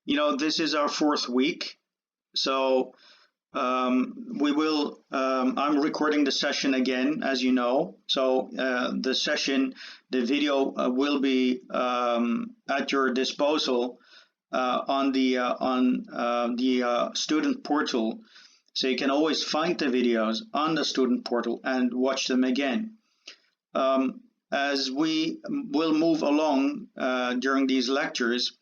This is our fourth week, so I'm recording the session again, as you know. So the video will be at your disposal on the student portal. So you can always find the videos on the student portal and watch them again. As we will move along during these lectures,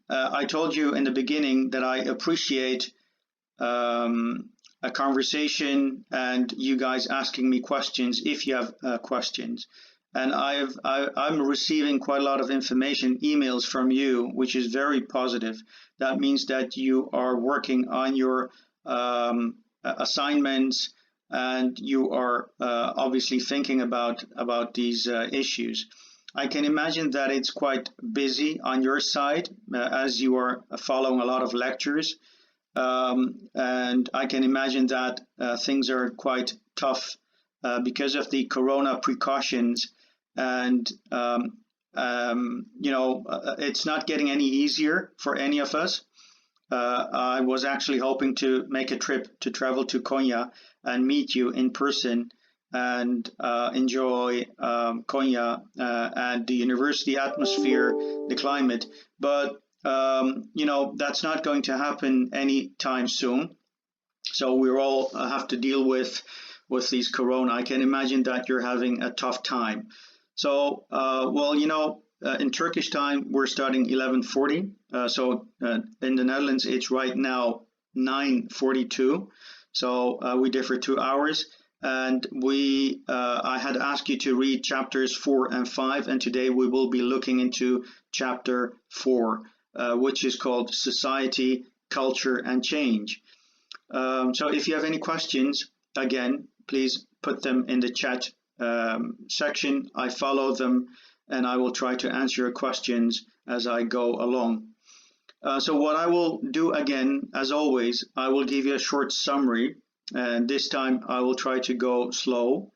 I told you in the beginning that I appreciate a conversation and you guys asking me questions if you have questions. And I'm receiving quite a lot of information, emails from you, which is very positive. That means that you are working on your assignments and you are obviously thinking about these issues. I can imagine that it's quite busy on your side as you are following a lot of lectures. And I can imagine that things are quite tough because of the corona precautions, and it's not getting any easier for any of us. I was actually hoping to make a trip to travel to Konya and meet you in person and enjoy Konya and the university atmosphere, the climate, but that's not going to happen anytime soon. So we all have to deal with these corona. I can imagine that you're having a tough time. So, in Turkish time, we're starting 11:40. So in the Netherlands, it's right now 9:42. So we differ 2 hours. And I had asked you to read chapters 4 and 5, and today we will be looking into chapter 4. Which is called Society, Culture, and Change. So if you have any questions, again, please put them in the chat section. I follow them and I will try to answer your questions as I go along. So what I will do again, as always, I will give you a short summary, and this time I will try to go slow.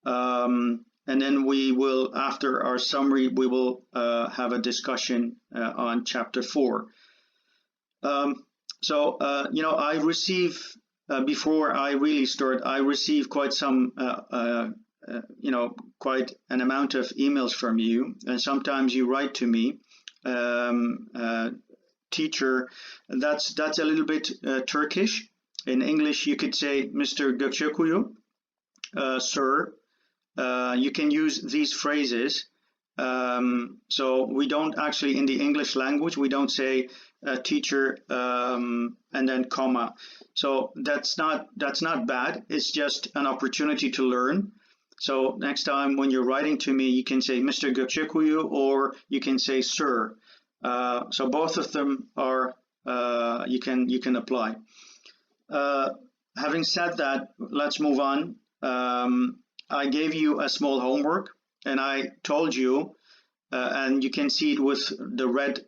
And then we will, after our summary, we will have a discussion on chapter 4. I receive, before I really start, I receive quite some, quite an amount of emails from you. And sometimes you write to me, teacher, that's a little bit Turkish. In English, you could say, Mr. Gokcekuyu, sir. You can use these phrases. So we don't actually, in the English language, we don't say teacher and then comma. So that's not bad. It's just an opportunity to learn. So next time when you're writing to me, you can say Mr. Gokcekuyu or you can say sir. So both of them are you can apply. Having said that, let's move on. I gave you a small homework and I told you, and you can see it with the red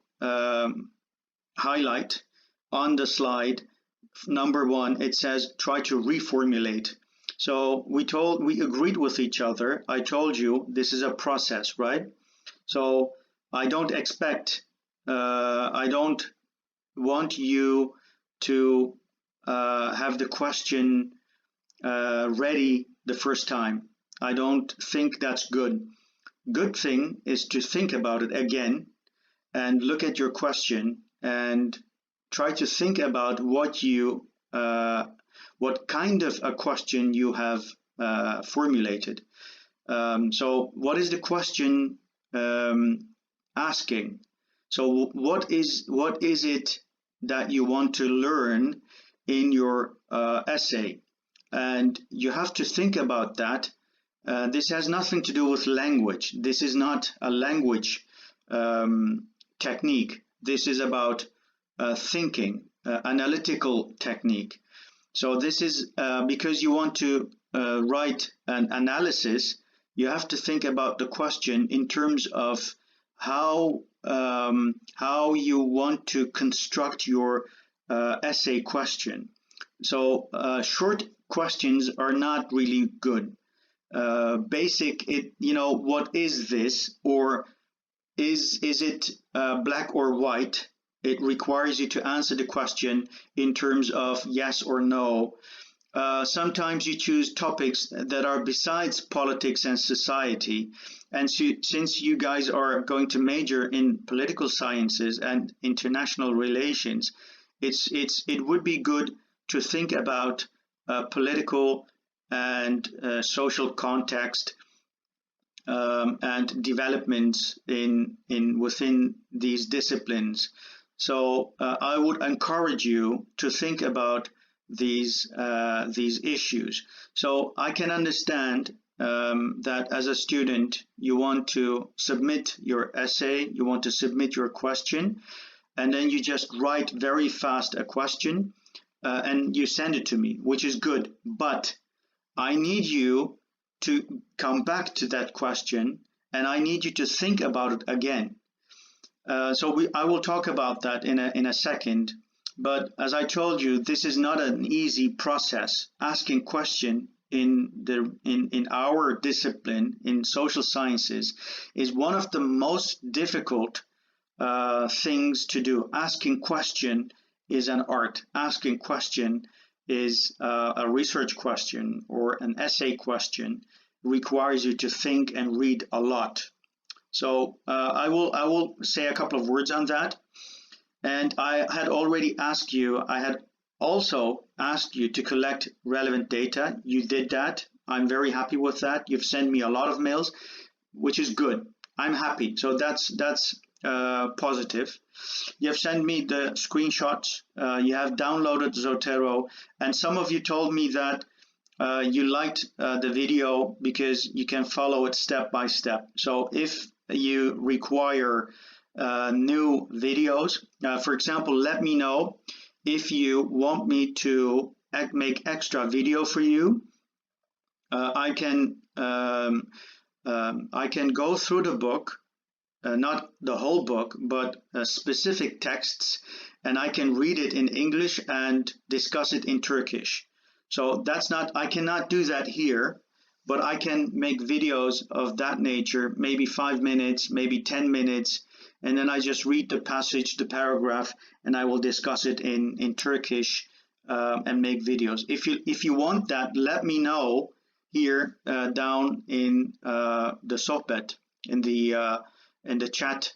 highlight on the slide, number 1, it says try to reformulate. So we agreed with each other. I told you this is a process, right? So I don't expect, I don't want you to have the question ready the first time. I don't think that's good. Good thing is to think about it again and look at your question and try to think about what kind of a question you have formulated. So what is the question asking? So what is it that you want to learn in your essay? And you have to think about that. This has nothing to do with language. This is not a language technique. This is about thinking, analytical technique. So this is because you want to write an analysis, you have to think about the question in terms of how you want to construct your essay question. So short questions are not really good. Basic, what is this, or is it black or white? It requires you to answer the question in terms of yes or no. Sometimes you choose topics that are besides politics and society. And since you guys are going to major in political sciences and international relations, it would be good to think about political and social context and developments within these disciplines. So I would encourage you to think about these issues. So I can understand that as a student you want to submit your essay, you want to submit your question, and then you just write very fast a question and you send it to me, which is good. But I need you to come back to that question, and I need you to think about it again. I will talk about that in a second. But as I told you, this is not an easy process. Asking question in our discipline in social sciences is one of the most difficult things to do. Asking question is an art. Asking question is a research question or an essay question. Requires you to think and read a lot. So I will say a couple of words on that. And I had also asked you to collect relevant data. You did that. I'm very happy with that. You've sent me a lot of mails, which is good. I'm happy. So that's positive. You have sent me the screenshots. You have downloaded Zotero, and some of you told me that you liked the video because you can follow it step by step. So if you require new videos, for example, let me know if you want me to make extra video for you. I can go through the book, not the whole book, but specific texts, and I can read it in English and discuss it in Turkish. So I cannot do that here, but I can make videos of that nature, maybe 5 minutes, maybe 10 minutes, and then I just read the passage, the paragraph, and I will discuss it in Turkish and make videos. If you want that, let me know here down in the sohbet, in the chat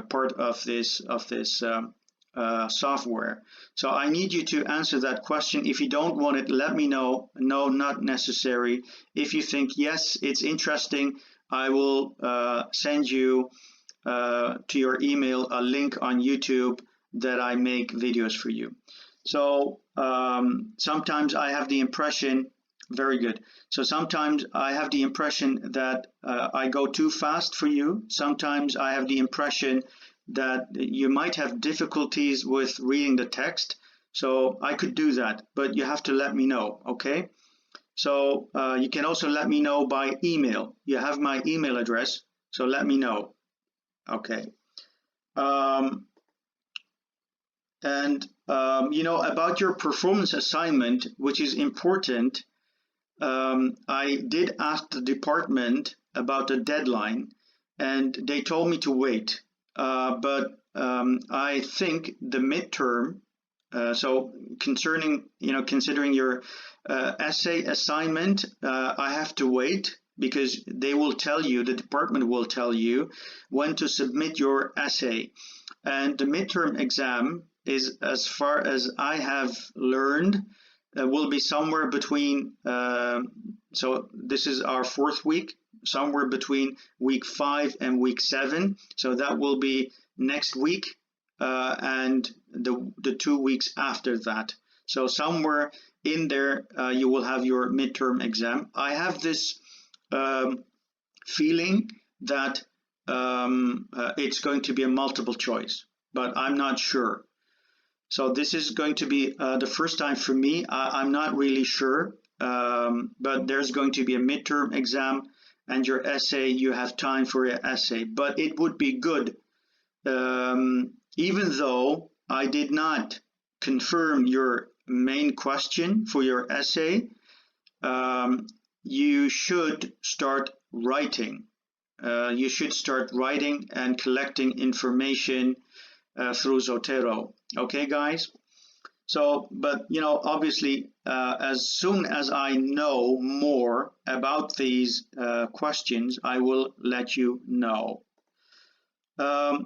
part of this software. So I need you to answer that question. If you don't want it, let me know. No, not necessary. If you think, yes, it's interesting, I will send you to your email a link on YouTube that I make videos for you. So sometimes I have the impression, very good. So sometimes I have the impression that I go too fast for you. Sometimes I have the impression that you might have difficulties with reading the text. So I could do that, but you have to let me know, okay? So you can also let me know by email. You have my email address, so let me know, okay? About your performance assignment, which is important, I did ask the department about the deadline, and they told me to wait. But I think the midterm, so considering your essay assignment, I have to wait because they will tell you, the department will tell you when to submit your essay. And the midterm exam is, as far as I have learned, will be somewhere between, so this is our 4th week, somewhere between week 5 and week 7. So that will be next week and the 2 weeks after that. So somewhere in there, you will have your midterm exam. I have this feeling that it's going to be a multiple choice, but I'm not sure. So this is going to be the first time for me. I'm not really sure, but there's going to be a midterm exam, and your essay, you have time for your essay. But it would be good, even though I did not confirm your main question for your essay, you should start writing. You should start writing and collecting information through Zotero. Okay, guys? So, but obviously, as soon as I know more about these questions, I will let you know.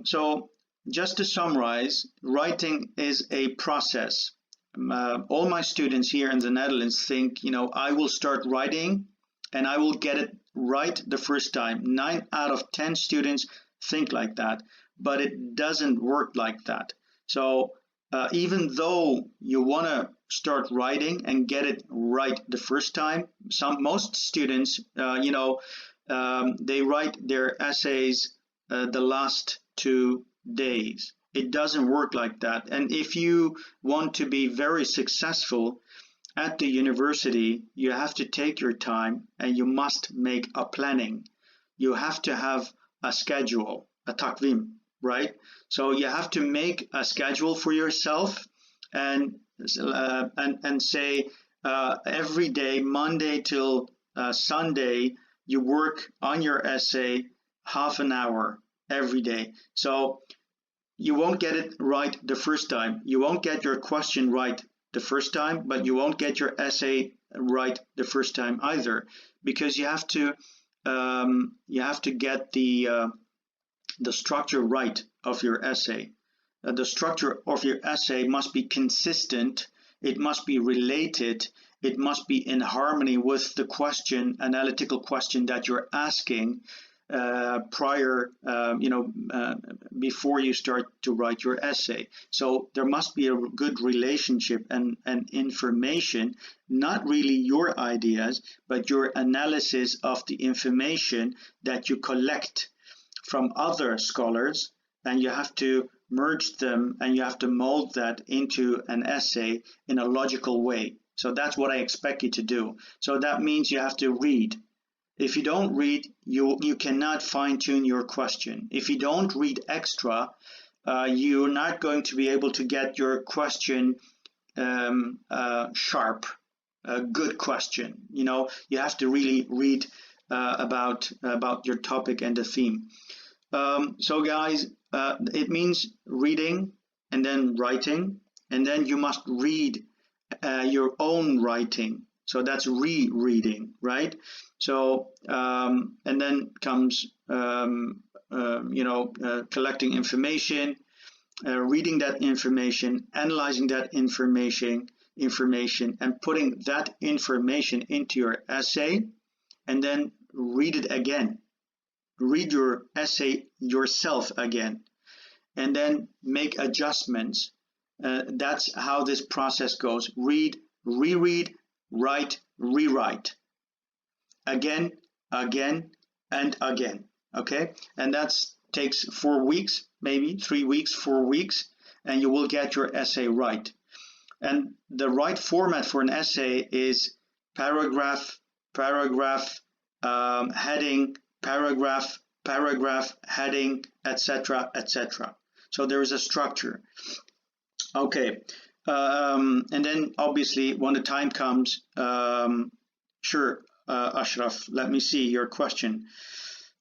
So, just to summarize, writing is a process. All my students here in the Netherlands think, I will start writing and I will get it right the first time. 9 out of 10 students think like that, but it doesn't work like that. So even though you want to start writing and get it right the first time, most students, they write their essays the last 2 days. It doesn't work like that. And if you want to be very successful at the university, you have to take your time and you must make a planning. You have to have a schedule, a takvim, right? So you have to make a schedule for yourself and say every day, Monday till Sunday, you work on your essay half an hour every day. So you won't get it right the first time. You won't get your question right the first time, but you won't get your essay right the first time either, because you have to get the structure right of your essay. The structure of your essay must be consistent. It must be related. It must be in harmony with the analytical question that you're asking before you start to write your essay. So there must be a good relationship and information, not really your ideas, but your analysis of the information that you collect from other scholars, and you have to merge them and you have to mold that into an essay in a logical way. So that's what I expect you to do. So that means you have to read. If you don't read, you cannot fine-tune your question. If you don't read extra, you're not going to be able to get your question sharp, a good question. You have to really read about your topic and the theme. So guys, it means reading and then writing, and then you must read your own writing. So that's rereading, right? So and then comes collecting information, reading that information, analyzing that information, and putting that information into your essay, and then read it again. Read your essay yourself again, and then make adjustments. That's how this process goes. Read, reread, write, rewrite. Again, again, and again. Okay? And that takes 4 weeks, maybe 3 weeks, 4 weeks, and you will get your essay right. And the right format for an essay is paragraph, paragraph, heading, paragraph, paragraph, heading, etc., etc. So there is a structure. Okay. And then obviously when the time comes, sure, Ashraf, let me see your question.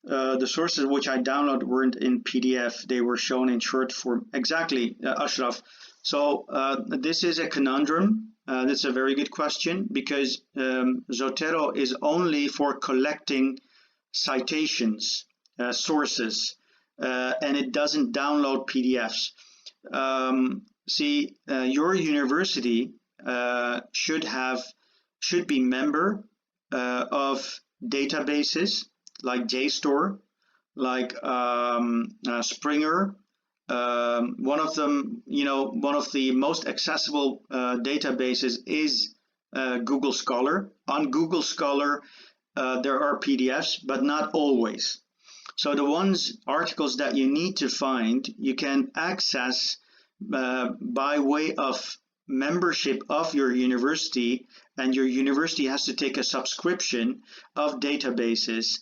The sources which I downloaded weren't in PDF, they were shown in short form. Exactly, Ashraf. So this is a conundrum. That's a very good question, because Zotero is only for collecting citations, sources, and it doesn't download PDFs. See, your university should be member of databases like JSTOR, like Springer. One of them, one of the most accessible databases is Google Scholar. On Google Scholar, there are PDFs, but not always. So the articles that you need to find, you can access by way of membership of your university, and your university has to take a subscription of databases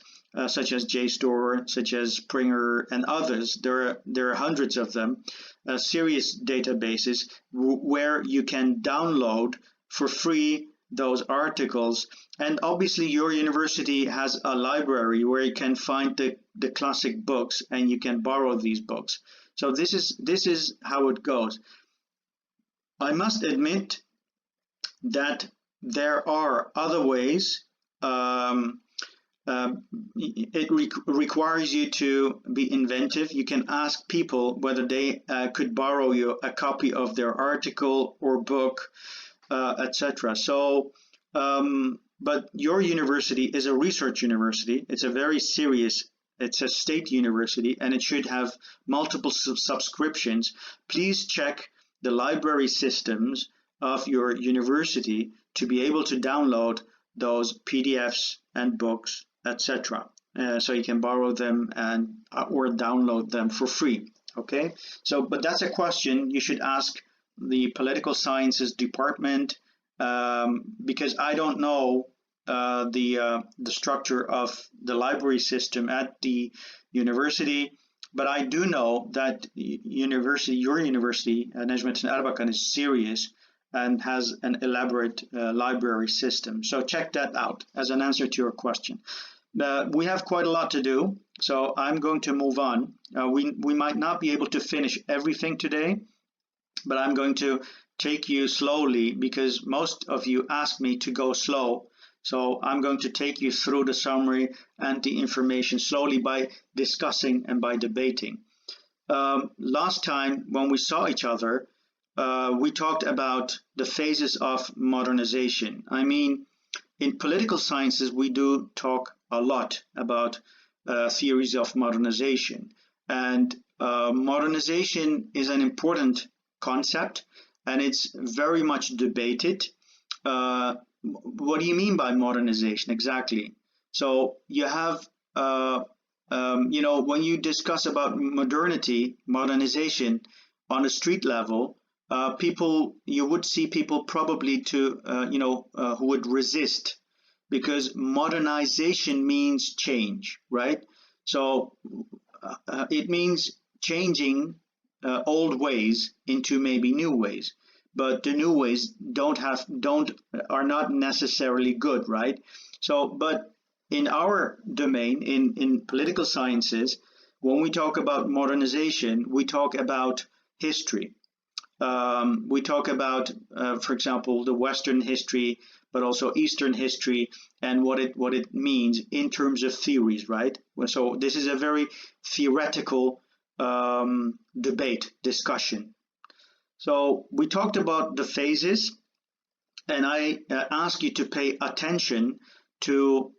such as JSTOR, such as Springer, and others. There are hundreds of them, serious databases where you can download for free those articles. And obviously your university has a library where you can find the classic books and you can borrow these books. So this is how it goes. I must admit that there are other ways. It requires you to be inventive. You can ask people whether they could borrow you a copy of their article or book, etc. So, but your university is a research university. It's a very serious, it's a state university, and it should have multiple subscriptions. Please check the library systems of your university to be able to download those PDFs and books, etc. So you can borrow them and or download them for free. Okay, so but that's a question you should ask the political sciences department, because I don't know the structure of the library system at the university, but I do know that your university, Necmettin Erbakan, is serious and has an elaborate library system. So check that out as an answer to your question. We have quite a lot to do, so I'm going to move on. We might not be able to finish everything today, but I'm going to take you slowly because most of you asked me to go slow. So I'm going to take you through the summary and the information slowly by discussing and by debating. Last time when we saw each other, we talked about the phases of modernization. I mean, in political sciences, we do talk a lot about theories of modernization. And modernization is an important concept, and it's very much debated. What do you mean by modernization exactly? So you have, when you discuss about modernization on a street level, you would see people probably who would resist, because modernization means change, right? So it means changing old ways into maybe new ways, but the new ways are not necessarily good, right? So, but in our domain, in political sciences, when we talk about modernization, we talk about history. We talk about, for example, the Western history, but also Eastern history, and what it means in terms of theories, right? So this is a very theoretical discussion. So we talked about the phases, and I ask you to pay attention to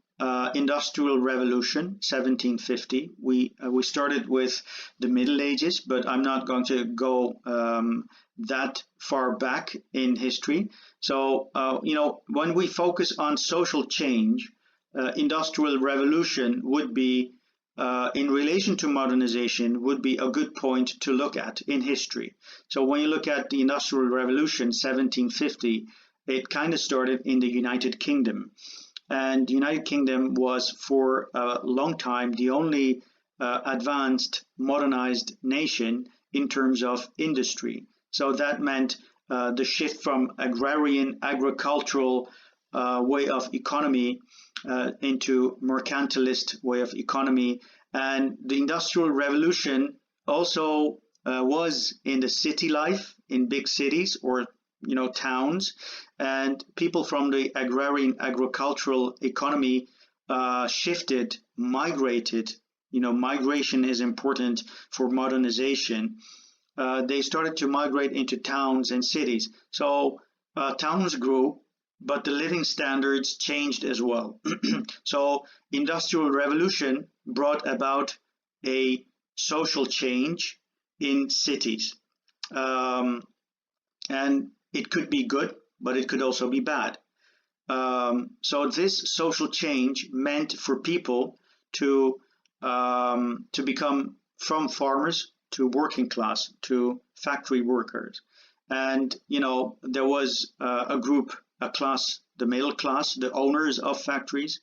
Industrial Revolution, 1750. We started with the Middle Ages, but I'm not going to go that far back in history. So, when we focus on social change, Industrial Revolution would be, in relation to modernization, would be a good point to look at in history. So when you look at the Industrial Revolution, 1750, it kind of started in the United Kingdom. And the United Kingdom was for a long time the only advanced, modernized nation in terms of industry. So that meant the shift from agrarian, agricultural way of economy into mercantilist way of economy. And the Industrial Revolution also was in the city life, in big cities or towns, and people from the agrarian agricultural economy migrated. Migration is important for modernization. They started to migrate into towns and cities. So towns grew, but the living standards changed as well. So Industrial Revolution brought about a social change in cities. And it could be good, but it could also be bad. So this social change meant for people to become from farmers to working class to factory workers. And there was a class, the middle class, the owners of factories,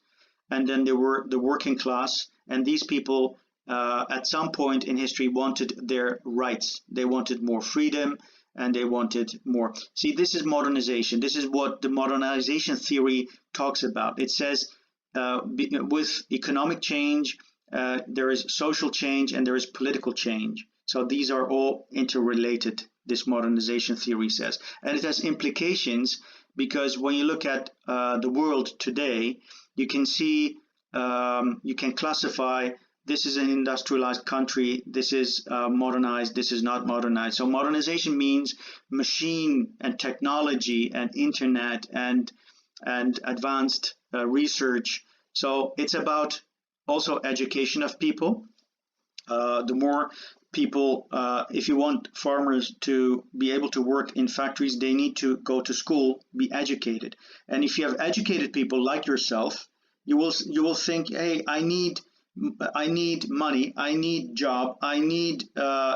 and then there were the working class. And these people at some point in history wanted their rights. They wanted more freedom, and they wanted more. See, this is modernization. This is what the modernization theory talks about. It says with economic change, there is social change and there is political change. So these are all interrelated, this modernization theory says. And it has implications because when you look at the world today, you can see, you can classify, this is an industrialized country, this is modernized, this is not modernized. So modernization means machine and technology and internet and advanced research. So it's about also education of people. The more people, if you want farmers to be able to work in factories, they need to go to school, be educated. And if you have educated people like yourself, you will think, hey, I need money, I need job, I need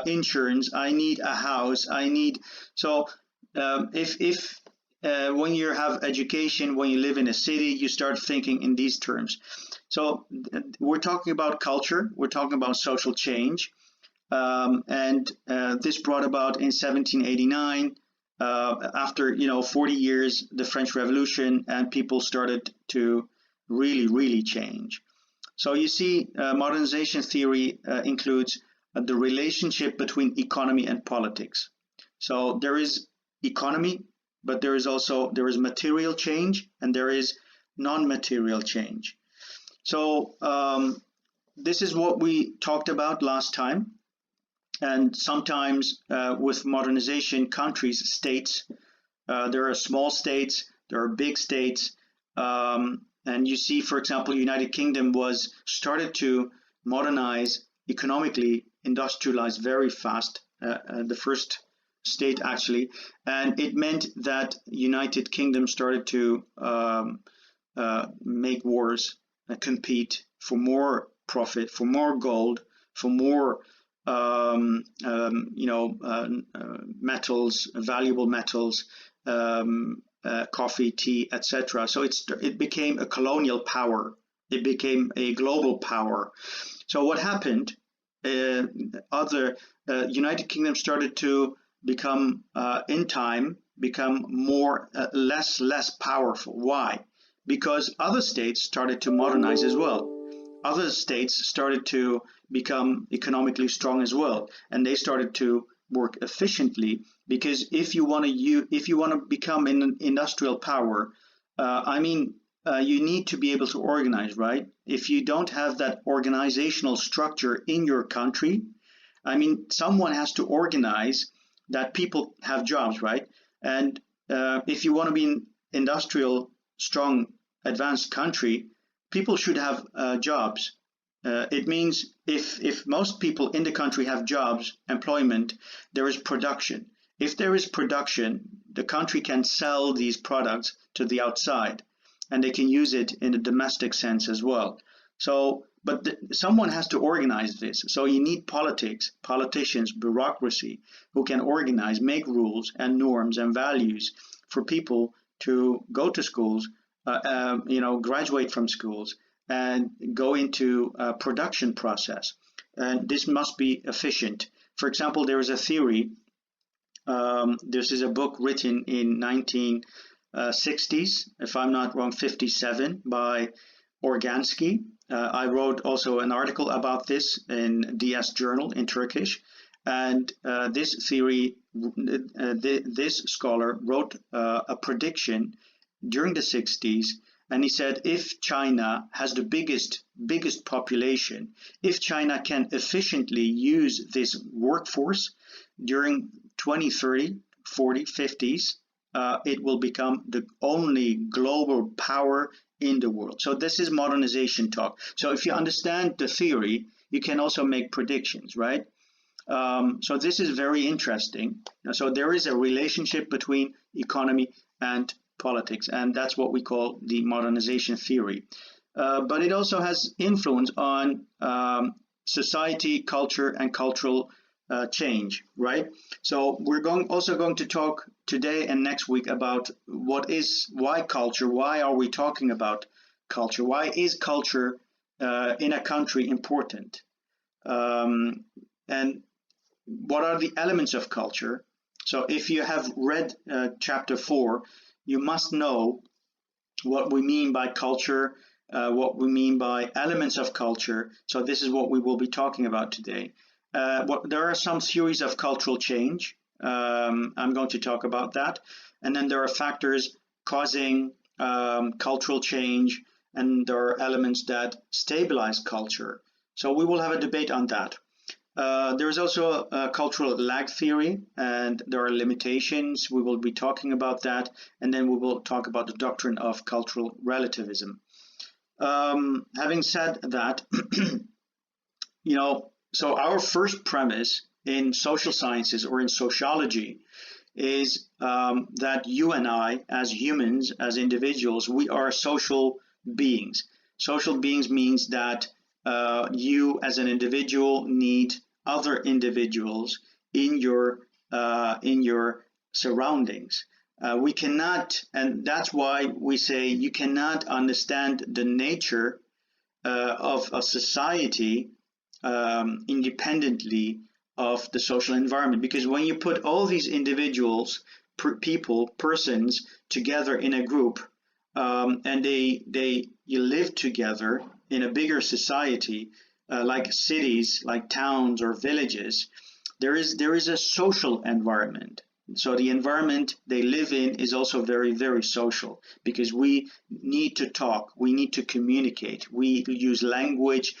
insurance, I need a house, I need. So if when you have education, when you live in a city, you start thinking in these terms. So we're talking about culture, we're talking about social change, and this brought about in 1789, after 40 years, the French Revolution, and people started to really change. So you see, modernization theory includes the relationship between economy and politics. So there is economy, but there is material change and there is non-material change. So this is what we talked about last time. And sometimes with modernization countries, states, there are small states, there are big states. And you see, for example, United Kingdom started to modernize economically, industrialize very fast, the first state actually, and it meant that United Kingdom started to make wars, compete for more profit, for more gold, for more metals, valuable metals, coffee, tea, etc. So it became a colonial power. It became a global power. So what happened? United Kingdom started to become, in time, less powerful. Why? Because other states started to modernize as well. Other states started to become economically strong as well, and they started to work efficiently. Because if you want to become an industrial power, you need to be able to organize, right? If you don't have that organizational structure in your country, someone has to organize that people have jobs, right? And if you want to be an industrial, strong, advanced country, people should have jobs. It means if most people in the country have jobs, employment, there is production. If there is production, the country can sell these products to the outside, and they can use it in a domestic sense as well. So, but someone has to organize this. So you need politicians, bureaucracy, who can organize, make rules and norms and values for people to go to schools, graduate from schools, and go into a production process. And this must be efficient. For example, there is a theory. This is a book written in 1960s, if I'm not wrong, 57, by Organsky. I wrote also an article about this in DS Journal in Turkish. And this theory, this scholar wrote a prediction during the 60s. And he said, if China has the biggest population, if China can efficiently use this workforce during 2030, 40, 50s, it will become the only global power in the world. So this is modernization talk. So if you understand the theory, you can also make predictions, right? So this is very interesting. So there is a relationship between economy and politics, and that's what we call the modernization theory. But it also has influence on society, culture, and cultural change, right? So we're also going to talk today and next week about why culture, why are we talking about culture, why is culture in a country important, and what are the elements of culture. So if you have read chapter 4, you must know what we mean by culture, what we mean by elements of culture. So this is what we will be talking about today. there are some theories of cultural change. I'm going to talk about that. And then there are factors causing cultural change, and there are elements that stabilize culture. So we will have a debate on that. There is also a cultural lag theory, and there are limitations. We will be talking about that, and then we will talk about the doctrine of cultural relativism. Having said that, so our first premise in social sciences or in sociology is that you and I, as humans, as individuals, we are social beings. Social beings means that you, as an individual, need other individuals in your surroundings. We cannot, and that's why we say you cannot understand the nature of a society independently of the social environment, because when you put all these individuals, persons together in a group, and you live together in a bigger society, like cities, like towns or villages, there is a social environment. So the environment they live in is also very, very social, because we need to talk, we need to communicate, we use language,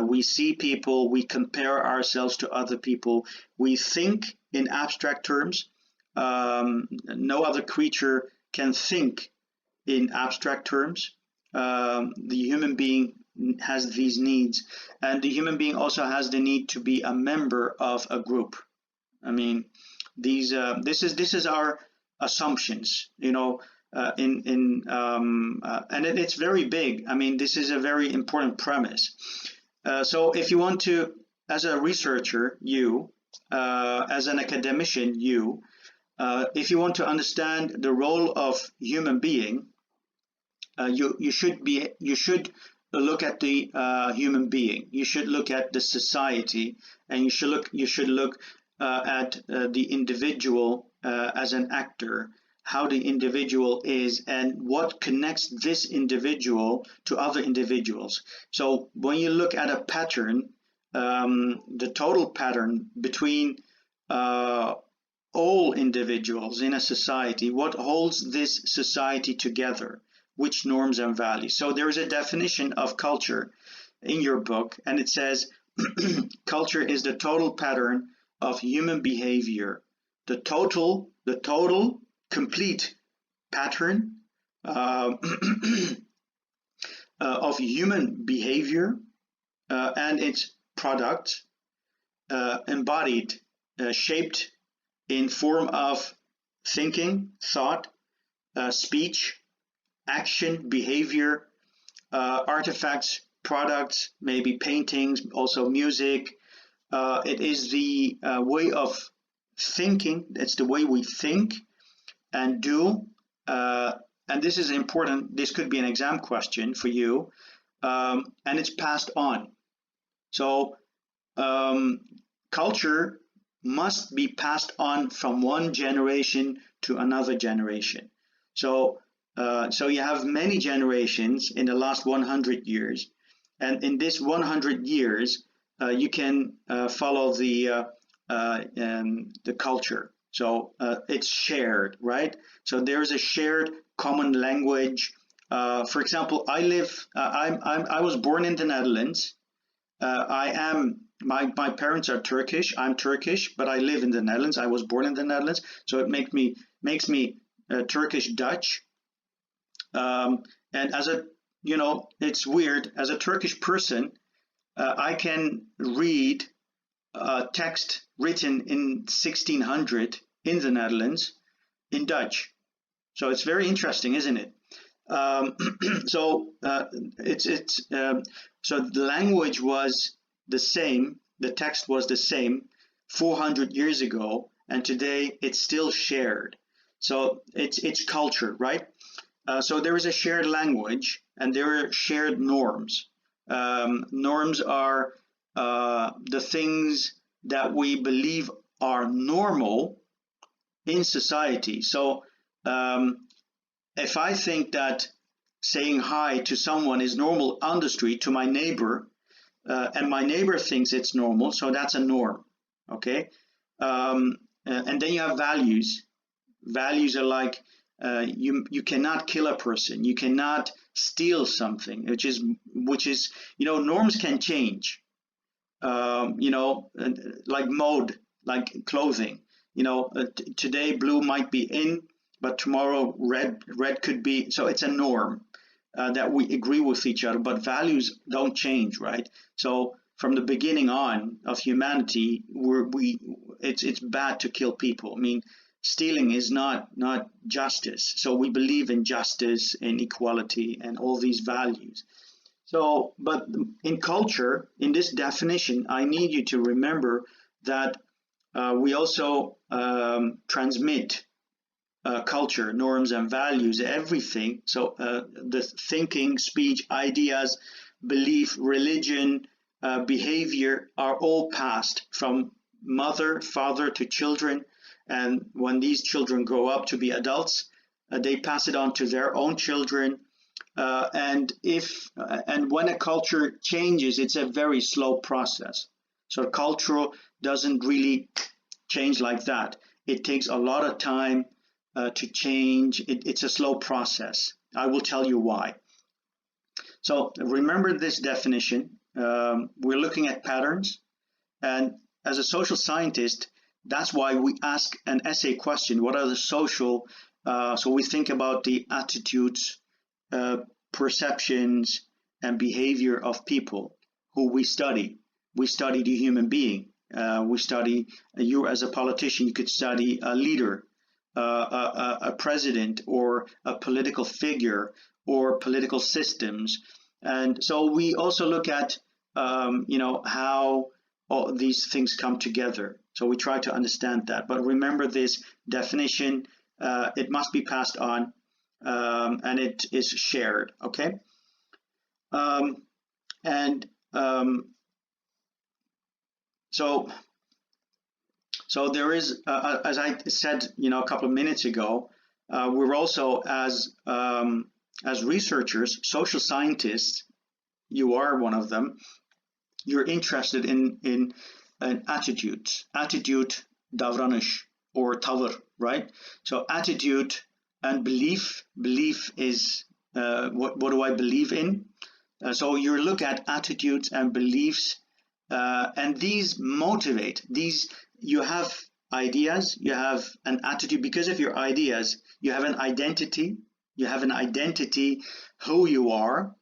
we see people, we compare ourselves to other people, we think in abstract terms. No other creature can think in abstract terms. The human being has these needs, and the human being also has the need to be a member of a group. I mean, this is our assumptions, and it's very big. I mean, this is a very important premise. So if you want to, as a researcher, as an academician, if you want to understand the role of human being, you should look at the human being. You should look at the society, and you should look at the individual as an actor, how the individual is, and what connects this individual to other individuals. So when you look at a pattern, the total pattern between all individuals in a society, what holds this society together, which norms and values. So there is a definition of culture in your book, and it says culture is the total pattern of human behavior, the total complete pattern of human behavior and its product, embodied, shaped in form of thinking, thought, speech, action, behavior, artifacts, products, maybe paintings, also music. It is the way of thinking. It's the way we think and do. And this is important. This could be an exam question for you. And it's passed on. So culture must be passed on from one generation to another generation. So you have many generations in the last 100 years. And in this 100 years, you can follow the culture. So it's shared, right? So there's a shared common language. For example, I was born in the Netherlands. My parents are Turkish. I'm Turkish, but I live in the Netherlands. I was born in the Netherlands, so it makes me Turkish Dutch. And it's weird. As a Turkish person, I can read a text written in 1600 in the Netherlands in Dutch. So it's very interesting, isn't it? So the language was the same, the text was the same 400 years ago, and today it's still shared. So it's culture, right? So there is a shared language, and there are shared norms. Norms are the things that we believe are normal in society. So if I think that saying hi to someone is normal on the street, to my neighbor, and my neighbor thinks it's normal, so that's a norm. Okay. And then you have values. Values are like, you cannot kill a person, you cannot steal something, which is norms can change. Like mode, like clothing. Today blue might be in, but tomorrow red could be. So it's a norm that we agree with each other, but values don't change, right? So from the beginning on of humanity, it's bad to kill people. I mean, stealing is not justice. So we believe in justice and equality and all these values. So, but in culture, in this definition, I need you to remember that we also transmit culture, norms, and values, everything. So, the thinking, speech, ideas, belief, religion, behavior are all passed from mother, father to children. And when these children grow up to be adults, they pass it on to their own children. And when a culture changes, it's a very slow process. So cultural doesn't really change like that. It takes a lot of time to change. It's a slow process. I will tell you why. So remember this definition. We're looking at patterns, and as a social scientist, that's why we ask an essay question. What are the social? So we think about the attitudes, perceptions, and behavior of people who we study. We study the human being. We study, you as a politician, you could study a leader, a president, or a political figure, or political systems. And so we also look at, how all these things come together. So we try to understand that. But remember this definition, it must be passed on. And it is shared, okay? And so there is, as I said, a couple of minutes ago, we're also as researchers, social scientists. You are one of them. You're interested in attitude, davranış, or tavır, right? So attitude and belief. Belief is what do I believe in? So you look at attitudes and beliefs, and these motivate. You have ideas, you have an attitude. Because of your ideas, you have an identity. You have an identity, who you are,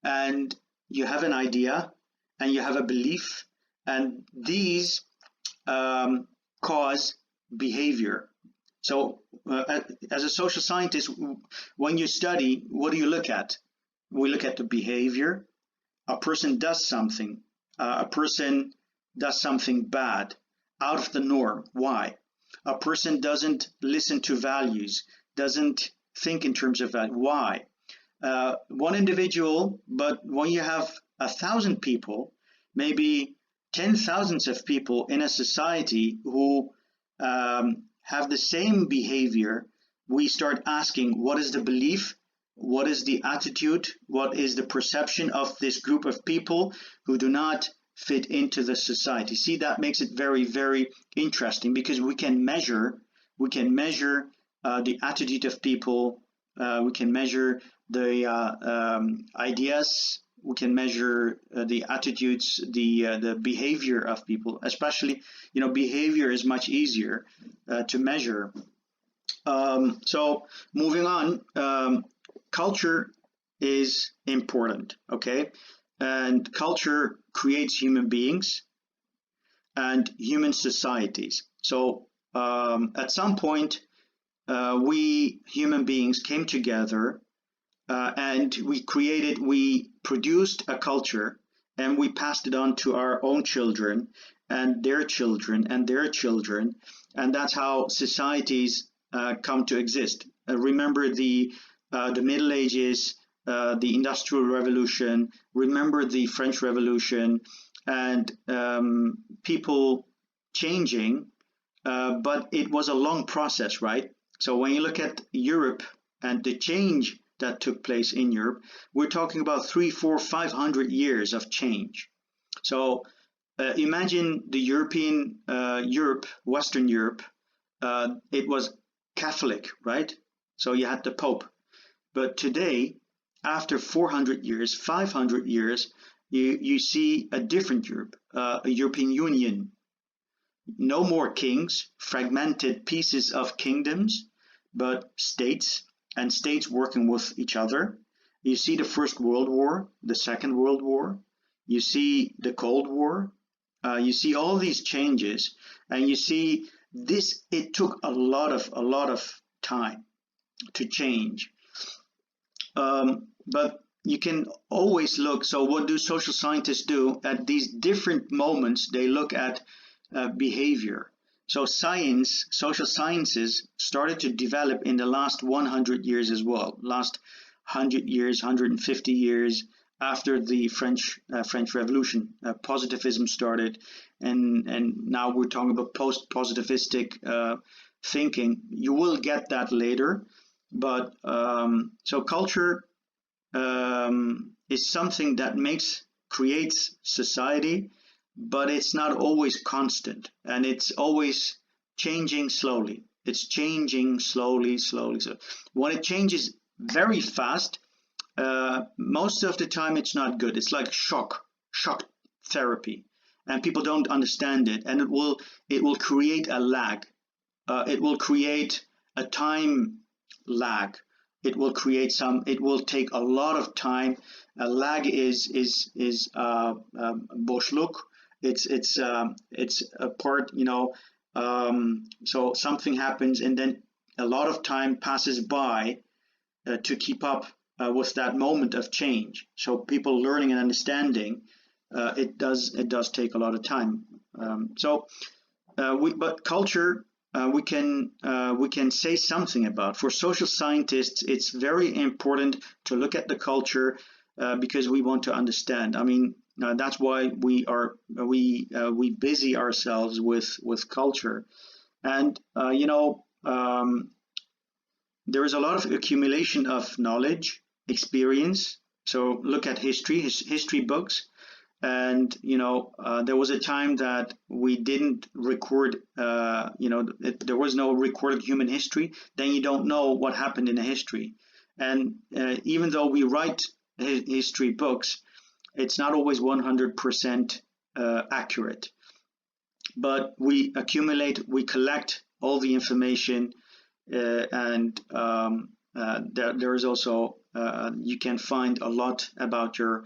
and you have an idea, and you have a belief, and these cause behavior. So as a social scientist, when you study, what do you look at? We look at the behavior. A person does something. A person does something bad, out of the norm. Why? A person doesn't listen to values, doesn't think in terms of that. Why? One individual, but when you have 1,000 people, maybe 10,000s of people in a society who have the same behavior, we start asking, what is the belief? What is the attitude? What is the perception of this group of people who do not fit into the society? See, that makes it very, very interesting, because we can measure the attitude of people. We can measure the ideas. We can measure the attitudes, the behavior of people. Especially, behavior is much easier to measure. So moving on, culture is important, okay? And culture creates human beings and human societies. So at some point, we human beings came together and we produced a culture, and we passed it on to our own children and their children and their children. And that's how societies come to exist. Remember the Middle Ages, the Industrial Revolution, remember the French Revolution, and people changing, but it was a long process, right? So when you look at Europe and the change that took place in Europe, we're talking about 300, 400, 500 years of change. So imagine the Europe, Western Europe. It was Catholic, right? So you had the Pope. But today, after 400 years, 500 years, you see a different Europe, a European Union. No more kings, fragmented pieces of kingdoms, but states, and states working with each other. You see the First World War, the Second World War. You see the Cold War. You see all these changes, and you see this. It took a lot of time to change. But you can always look. So what do social scientists do at these different moments? They look at behavior. So science, social sciences started to develop in the last 100 years as well. Last 100 years, 150 years after the French Revolution, positivism started, and now we're talking about post-positivistic thinking. You will get that later, but so culture is something that creates society, but it's not always constant, and it's always changing slowly. It's changing slowly. So when it changes very fast, most of the time it's not good. It's like shock therapy, and people don't understand it, and it will create a lag. It will create a time lag. It will take a lot of time. A lag is boşluk. It's a part, so something happens, and then a lot of time passes by to keep up with that moment of change. So people learning and understanding, it does take a lot of time. But culture, we can say something about. For social scientists, it's very important to look at the culture because we want to understand. I mean, that's why we busy ourselves with culture, and there is a lot of accumulation of knowledge, experience. So look at history books, and there was a time that we didn't record. There was no recorded human history. Then you don't know what happened in the history, and even though we write history books, it's not always 100% accurate. But we collect all the information, and there is also you can find a lot about your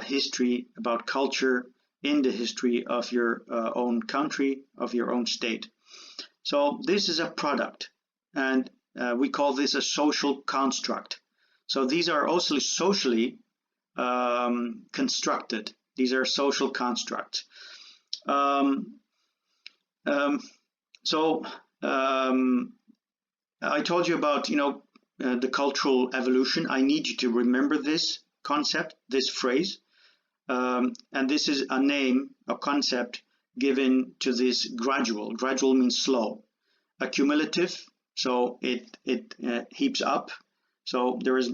history, about culture in the history of your own country, of your own state. So this is a product, and we call this a social construct. So these are also socially constructed. These are social constructs. I told you about the cultural evolution. I need you to remember this concept, this phrase, and this is a concept given to this gradual. Gradual means slow. Accumulative, so it heaps up. So there is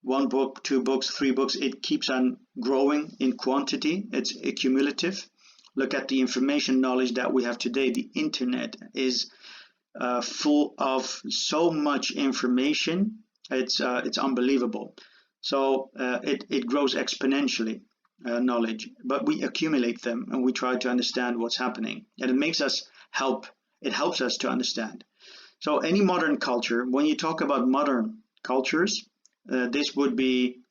one book, two books, three books. It keeps on growing in quantity. It's accumulative. Look at the information knowledge that we have today. The internet is full of so much information. It's unbelievable. So it grows exponentially, knowledge, but we accumulate them and we try to understand what's happening, and it helps us to understand. So any modern culture, when you talk about modern cultures, this would be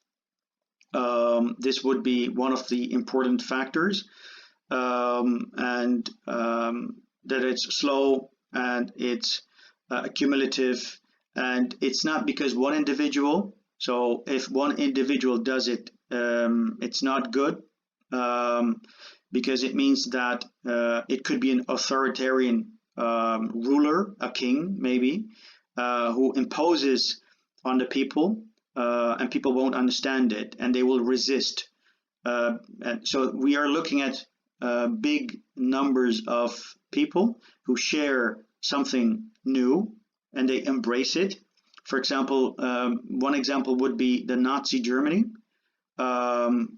one of the important factors, and that it's slow, and it's accumulative, and it's not because one individual. So if one individual does it, it's not good, because it means that it could be an authoritarian ruler, a king maybe, who imposes on the people, and people won't understand it, and they will resist. And so we are looking at big numbers of people who share something new and they embrace it. For example, one example would be the Nazi Germany.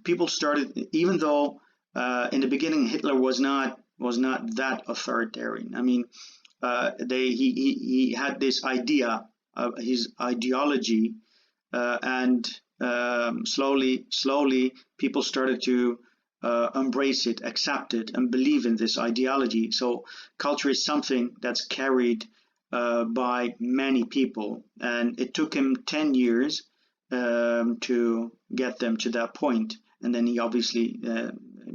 people started, even though in the beginning Hitler was not that authoritarian. I mean, he had this idea, his ideology, and slowly people started to embrace it, accept it, and believe in this ideology. So culture is something that's carried by many people, and it took him 10 years to get them to that point. And then he obviously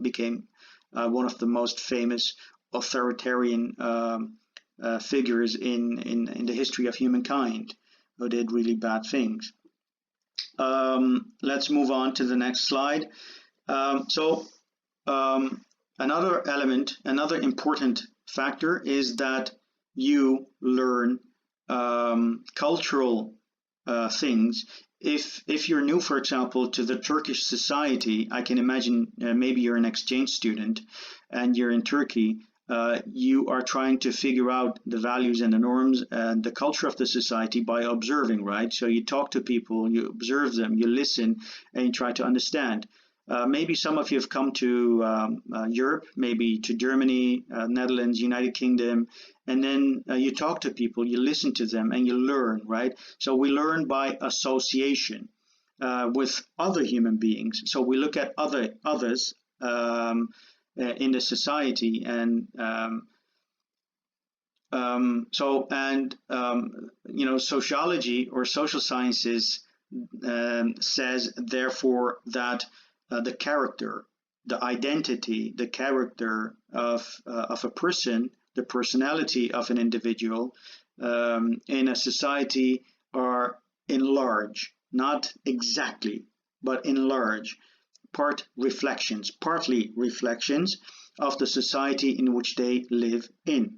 became one of the most famous authoritarian figures in the history of humankind, who did really bad things. Let's move on to the next slide. Another element, another important factor is that you learn cultural things. If you're new, for example, to the Turkish society, I can imagine maybe you're an exchange student and you're in Turkey. You are trying to figure out the values and the norms and the culture of the society by observing, right? So you talk to people, you observe them, you listen, and you try to understand. Maybe some of you have come to Europe, maybe to Germany, Netherlands, United Kingdom, and then you talk to people, you listen to them, and you learn, right? So we learn by association with other human beings. So we look at others in the society, and sociology or social sciences says therefore that the character, the identity, the character of a person, the personality of an individual in a society are in large, not exactly, but in large, partly reflections of the society in which they live in.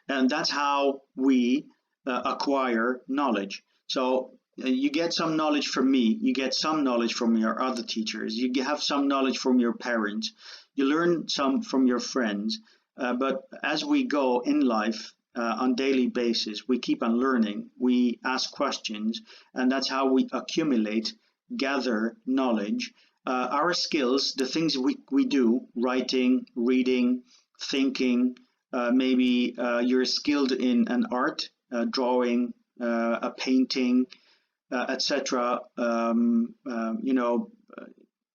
And that's how we acquire knowledge. So you get some knowledge from me, you get some knowledge from your other teachers, you have some knowledge from your parents, you learn some from your friends, but as we go in life on daily basis, we keep on learning, we ask questions, and that's how we accumulate, gather knowledge. Our skills, the things we do, writing, reading, thinking, maybe you're skilled in an art, drawing, a painting, etc.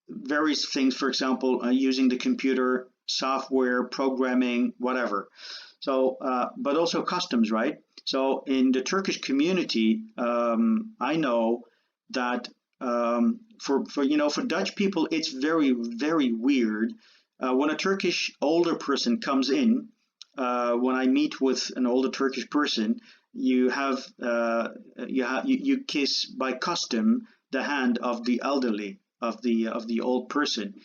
Various things, for example, using the computer, software, programming, whatever. So, but also customs, right? So in the Turkish community, I know that for Dutch people, it's very weird when a Turkish older person comes in. When I meet with an older Turkish person, you kiss by custom the hand of the elderly, of the old person.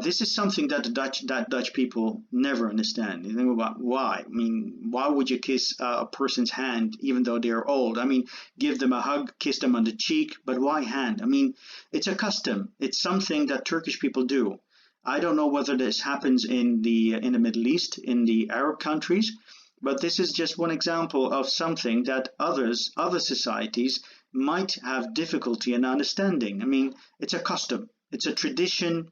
This is something that Dutch people never understand. You think about why. I mean, why would you kiss a person's hand even though they are old? I mean, give them a hug, kiss them on the cheek, but why hand? I mean, it's a custom. It's something that Turkish people do. I don't know whether this happens in the Middle East, in the Arab countries, but this is just one example of something that other societies might have difficulty in understanding. I mean, it's a custom, it's a tradition,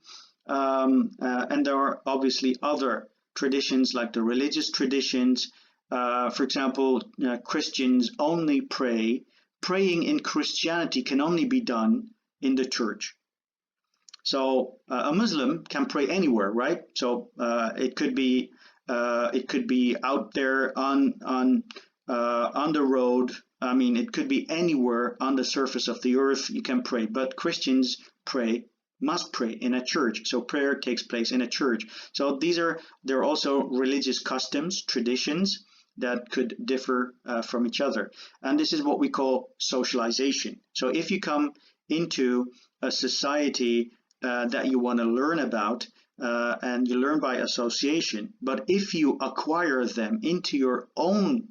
and there are obviously other traditions like the religious traditions. For example, Christians only pray. Praying in Christianity can only be done in the church. So a Muslim can pray anywhere, right? So it could be out there on the road. I mean, it could be anywhere on the surface of the earth you can pray. But Christians must pray in a church. So prayer takes place in a church. So there are also religious customs, traditions that could differ from each other. And this is what we call socialization. So if you come into a society that you want to learn about, and you learn by association, but if you acquire them into your own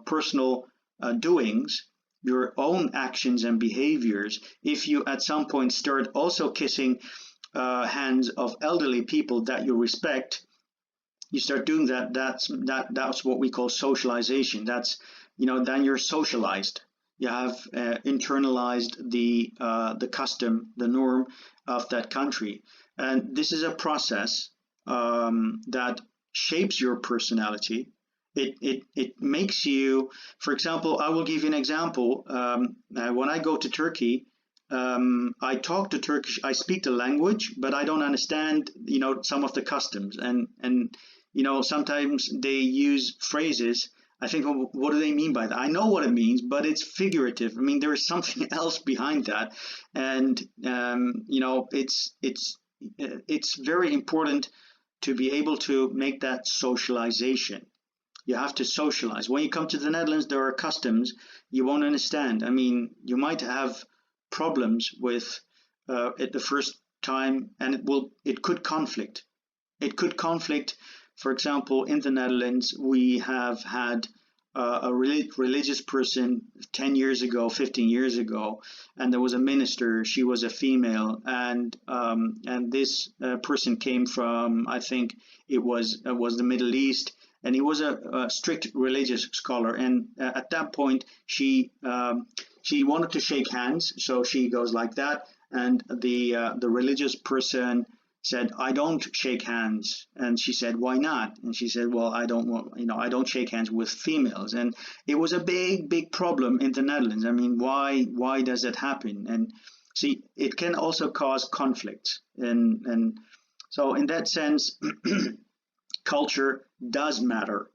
personal doings, your own actions and behaviors, if you at some point start also kissing hands of elderly people that you respect, you start doing that. That's what we call socialization. That's then you're socialized. You have internalized the custom, the norm of that country, and this is a process that shapes your personality. It makes you, for example, I will give you an example. When I go to Turkey, I talk to Turkish, I speak the language, but I don't understand, some of the customs, and sometimes they use phrases. I think, well, what do they mean by that? I know what it means, but it's figurative. I mean, there is something else behind that, and it's very important to be able to make that socialization. You have to socialize. When you come to the Netherlands, there are customs you won't understand. I mean, you might have problems with it the first time, and it could conflict. It could conflict. For example, in the Netherlands, we have had a religious person 10 years ago, 15 years ago, and there was a minister. She was a female, and this person came from, I think it was the Middle East, and he was a strict religious scholar. And at that point, she wanted to shake hands, so she goes like that, and the religious person said, "I don't shake hands," and she said, "Why not?" And she said, "Well, I don't want, I don't shake hands with females." And it was a big problem in the Netherlands. I mean, why does that happen? And see, it can also cause conflict, and so in that sense, culture does matter.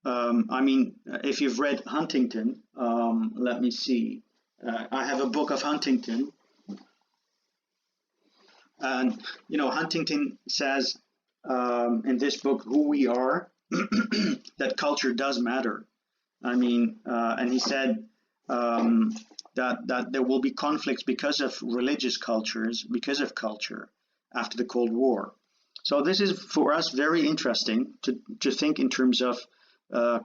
I mean, if you've read Huntington, let me see. I have a book of Huntington, and Huntington says in this book, "Who we are," that culture does matter. I mean, and he said that there will be conflicts because of religious cultures, because of culture after the Cold War. So this is for us very interesting to think in terms of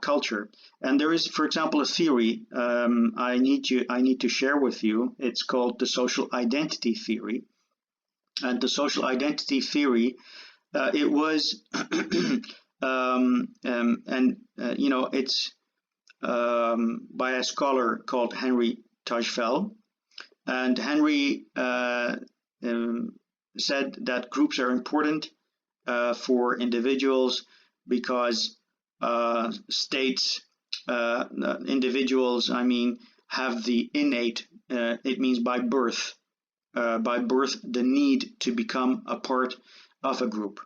culture. And there is, for example, a theory I need to share with you. It's called the social identity theory. And the social identity theory, it was, it's by a scholar called Henry Tajfel. And Henry said that groups are important for individuals because states, individuals, I mean, have the innate, it means by birth, the need to become a part of a group.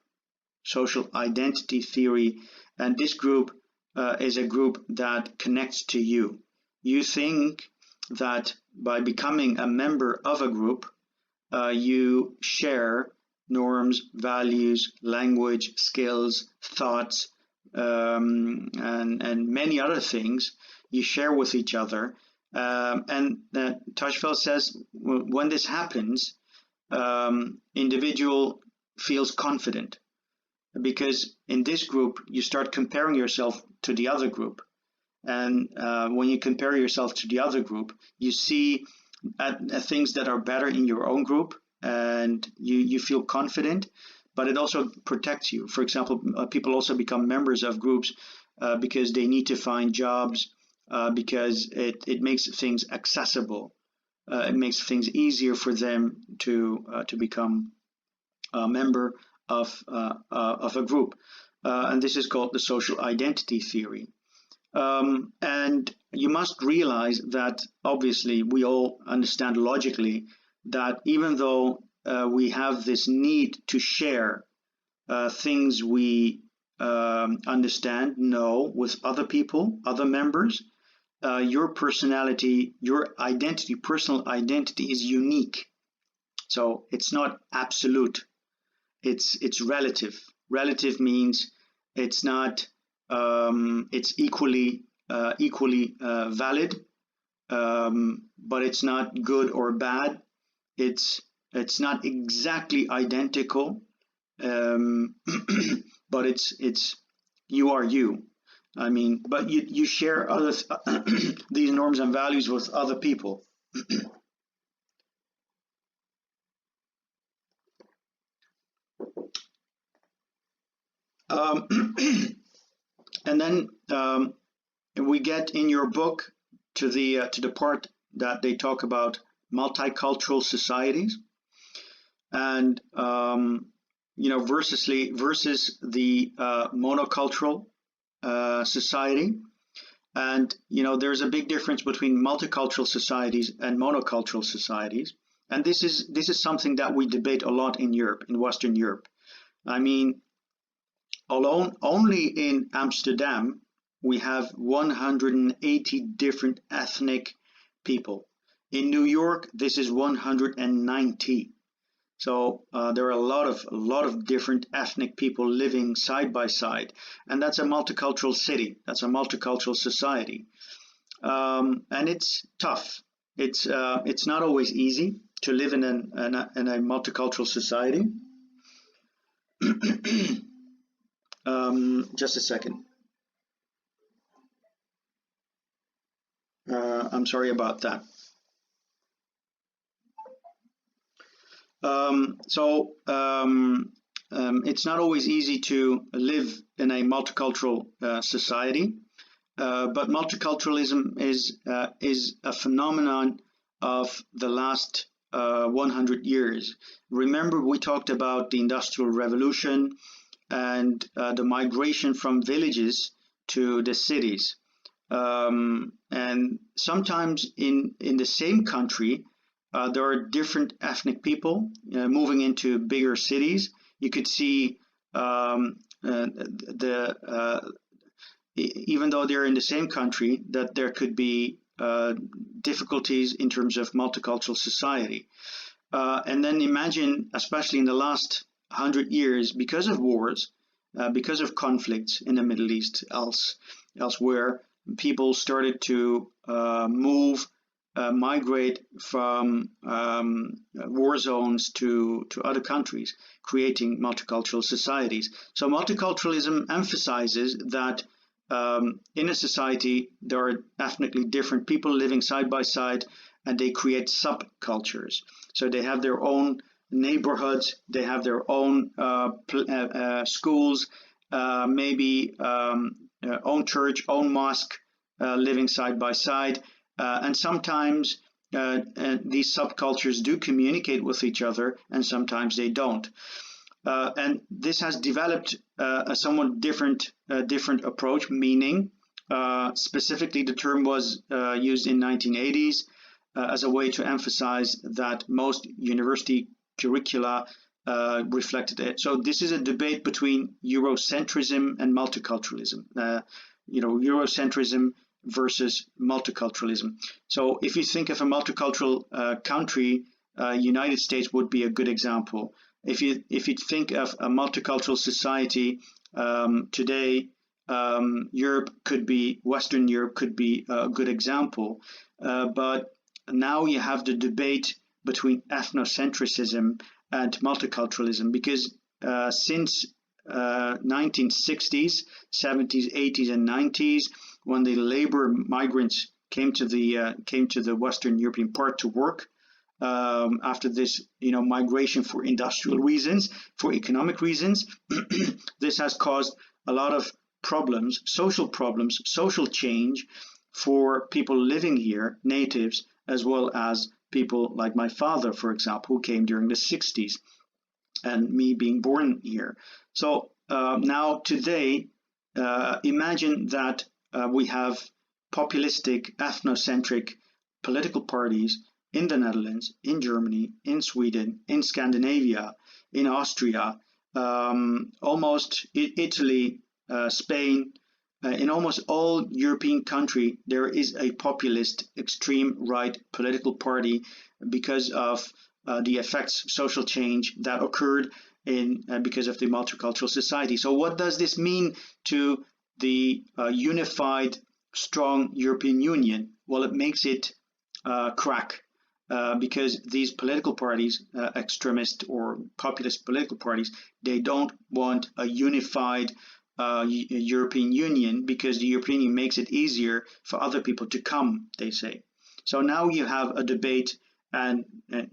Social identity theory, and this group is a group that connects to you. You think that by becoming a member of a group, you share norms, values, language, skills, thoughts, and many other things you share with each other. And Tajfel says when this happens, individual feels confident because in this group you start comparing yourself to the other group. And when you compare yourself to the other group, you see at things that are better in your own group, and you feel confident, but it also protects you. For example, people also become members of groups because they need to find jobs, because it makes things accessible. It makes things easier for them to become a member of a group. And this is called the social identity theory. And you must realize that obviously we all understand logically that even though we have this need to share things we understand, know with other people, other members, your personality, your identity, personal identity is unique. So it's not absolute. It's relative. Relative means it's not. It's equally valid, but it's not good or bad. It's not exactly identical, but it's you are you. I mean, but you share other these norms and values with other people. And then we get in your book to the part that they talk about multicultural societies, and versus the monocultural society. And there's a big difference between multicultural societies and monocultural societies. And this is something that we debate a lot in Europe, in Western Europe. I mean, only in Amsterdam we have 180 different ethnic people. In New York, this is 190. So there are a lot of different ethnic people living side by side, and that's a multicultural city. That's a multicultural society, and it's tough. It's not always easy to live in a multicultural society. Just a second. I'm sorry about that. It's not always easy to live in a multicultural society, but multiculturalism is a phenomenon of the last 100 years. Remember, we talked about the Industrial Revolution and the migration from villages to the cities. And sometimes in the same country, there are different ethnic people moving into bigger cities. You could see even though they're in the same country, that there could be difficulties in terms of multicultural society. And then imagine, especially in the last 100 years, because of wars, because of conflicts in the Middle East, elsewhere, people started to migrate from war zones to other countries, creating multicultural societies. So multiculturalism emphasizes that in a society there are ethnically different people living side by side, and they create subcultures. So they have their own neighborhoods, they have their own schools, maybe own church, own mosque, living side by side. And sometimes these subcultures do communicate with each other, and sometimes they don't. And this has developed a somewhat different approach, meaning specifically the term was used in 1980s as a way to emphasize that most university curricula reflected it. So this is a debate between Eurocentrism and multiculturalism. Eurocentrism versus multiculturalism. So if you think of a multicultural country, United States would be a good example. If you think of a multicultural society today, Western Europe could be a good example. But now you have the debate between ethnocentrism and multiculturalism, because since 1960s, 70s, 80s, and 90s, when the labor migrants came to the Western European part to work, after this migration for industrial reasons, for economic reasons, this has caused a lot of problems, social change for people living here, natives, as well as people like my father, for example, who came during the 60s, and me being born here. So now today, imagine that we have populistic, ethnocentric political parties in the Netherlands, in Germany, in Sweden, in Scandinavia, in Austria, almost Italy, Spain, in almost all European countries, there is a populist, extreme right political party because of the effects, social change that occurred because of the multicultural society. So what does this mean to the unified, strong European Union? Well, it makes it crack. Because these political parties, extremist or populist political parties, they don't want a unified European Union, because the European Union makes it easier for other people to come, they say. So now you have a debate, and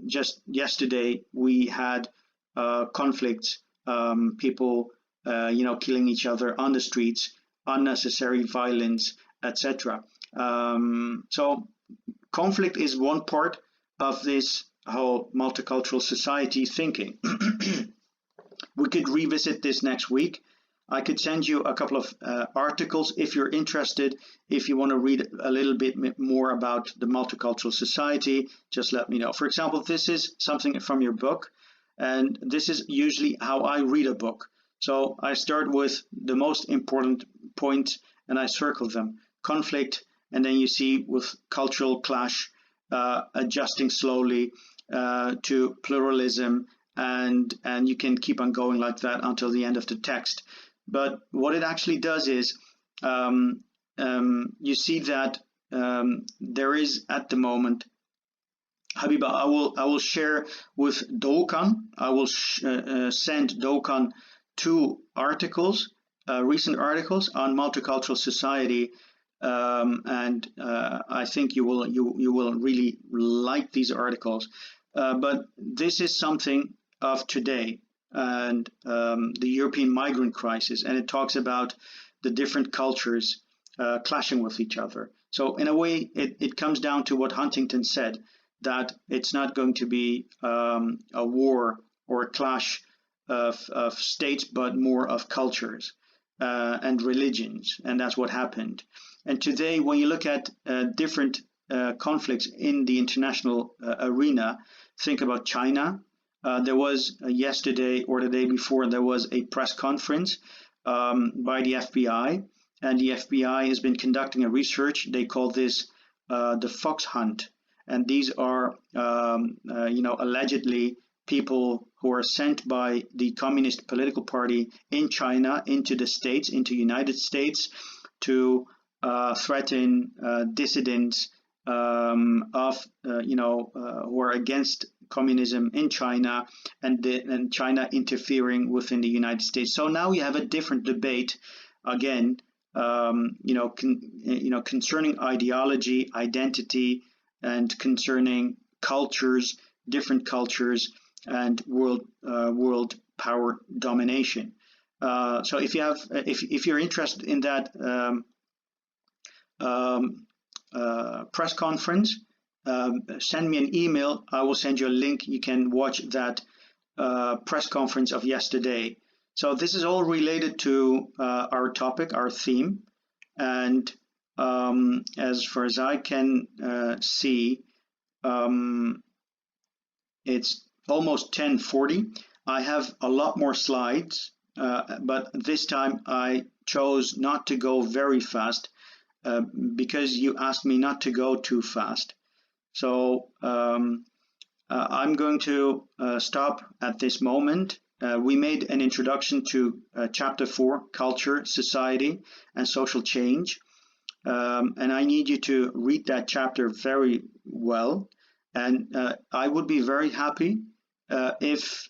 just yesterday we had conflicts, people killing each other on the streets, unnecessary violence, etc. So conflict is one part of this whole multicultural society thinking. We could revisit this next week. I could send you a couple of articles if you're interested. If you want to read a little bit more about the multicultural society, just let me know. For example, this is something from your book, and this is usually how I read a book. So I start with the most important points and I circle them. Conflict, and then you see with cultural clash, adjusting slowly to pluralism, and you can keep on going like that until the end of the text. But what it actually does is you see that there is at the moment, Habiba, I will share with Doğukan. I will send Doğukan 2 articles, recent articles on multicultural society, and I think you will really like these articles. But this is something of today, and the European migrant crisis, and it talks about the different cultures clashing with each other. So in a way, it comes down to what Huntington said, that it's not going to be a war or a clash of states, but more of cultures and religions, and that's what happened. And today, when you look at different conflicts in the international arena, think about China. There was yesterday or the day before, there was a press conference by the FBI, and the FBI has been conducting a research. They call this the fox hunt, and these are allegedly people who are sent by the Communist political party in China into the States, into United States, to threaten dissidents who are against communism in China, and China interfering within the United States. So now we have a different debate again, concerning ideology, identity, and concerning cultures, different cultures, and world power domination. So if you're interested in that press conference, send me an email. I will send you a link. You can watch that press conference of yesterday. So this is all related to our topic, our theme, and as far as I can see, it's almost 10:40. I have a lot more slides, but this time I chose not to go very fast because you asked me not to go too fast. So I'm going to stop at this moment. We made an introduction to Chapter 4, Culture, Society, and Social Change. And I need you to read that chapter very well. And I would be very happy if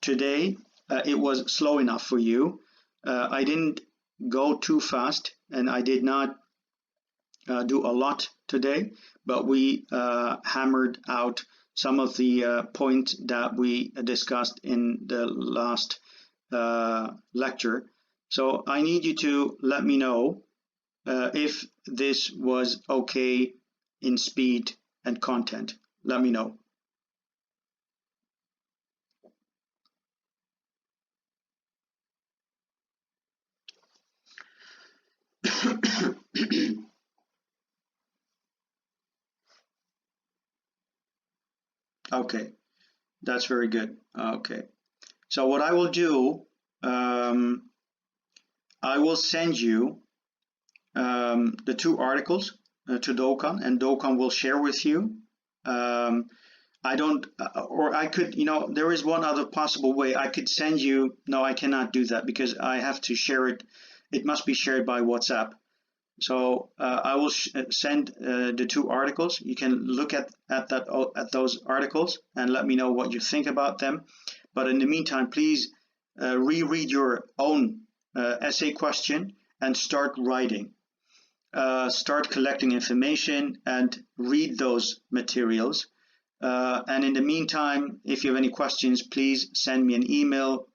today it was slow enough for you. I didn't go too fast, and I did not do a lot today, but we hammered out some of the points that we discussed in the last lecture. So I need you to let me know if this was okay in speed and content. Let me know. Okay, that's very good. Okay, so what I will do, I will send you the 2 articles to Doğukan, and Doğukan will share with you. I don't, or I could, there is one other possible way. I could send you, no, I cannot do that because I have to share it. It must be shared by WhatsApp. So I will send the 2 articles. You can look at those articles and let me know what you think about them. But in the meantime, please reread your own essay question and start writing. Start collecting information and read those materials. And in the meantime, if you have any questions, please send me an email.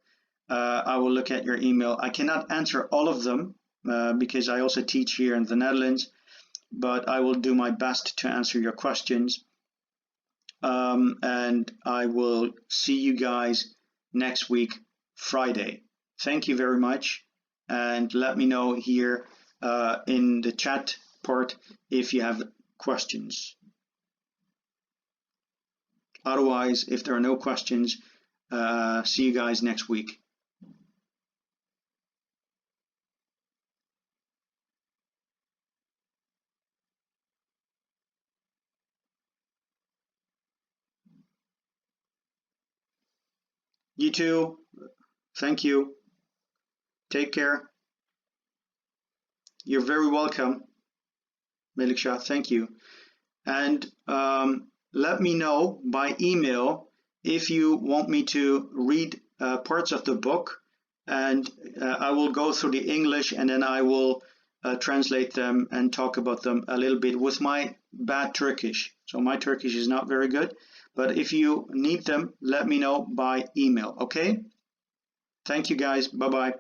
I will look at your email. I cannot answer all of them because I also teach here in the Netherlands, but I will do my best to answer your questions. And I will see you guys next week, Friday. Thank you very much, and let me know here in the chat part if you have questions. Otherwise, if there are no questions, see you guys next week. You too. Thank you. Take care. You're very welcome, Melikshah. Thank you. And let me know by email if you want me to read parts of the book, and I will go through the English, and then I will translate them and talk about them a little bit with my bad Turkish. So my Turkish is not very good, but if you need them, let me know by email, okay? Thank you guys. Bye-bye.